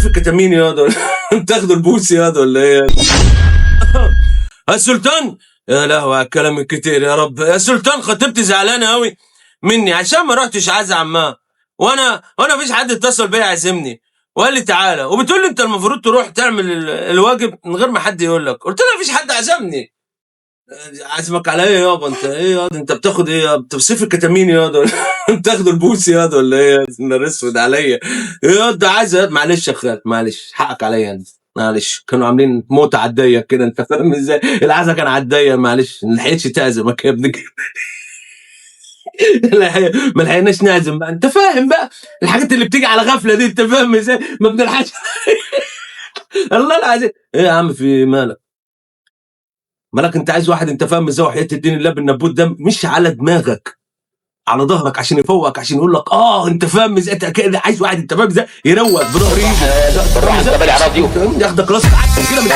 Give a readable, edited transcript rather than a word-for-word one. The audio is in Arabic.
بتوصيف الكتامين ياض ولا بتاخدوا البوس ياض ولا ايه؟ يا سلطان، يا لهوي على الكلام الكتير يا رب. يا سلطان خطيبتي زعلانه قوي مني عشان ما رحتش عزا عمها، وانا مفيش حد اتصل بيا عازمني وقال لي تعالى، وبتقول لي انت المفروض تروح تعمل الواجب من غير ما حد يقول لك. قلت لها مفيش حد عزمني. عازمك على ايه يابا؟ انت ايه ياض؟ انت بتاخد ايه ياض؟ بتوصيف الكتامين ياض ولا بتاخدوا البوس ياض ولا ايه؟ يا نهار اسود عليا. ايه ياض ده عايز ياض؟ معلش يا خالد، معلش حقك عليا انت، معلش كانوا عاملين موت عالضيق كده، انت فاهم ازاي؟ العزا كان عالضيق، معلش ما لحقتش تعزمك يا ابني. ما لحقناش نعزم بقى، انت فاهم بقى الحاجات اللي بتيجي على غفله دي، انت فاهم ازاي؟ ما بنلحقش. الله العظيم. ايه يا عم في مالك؟ مالك انت عايز واحد انت فاهم ازاي؟ وحياة الدين الله بالنبوت ده مش على دماغك، على ظهرك عشان يفوقك، عشان يقول لك انت فاهم ازاي؟ انت كده عايز واحد انت فاهم ازاي؟ يروق بظهر ايده، بالراحه انت بالي على دي ياخدك راسك كده من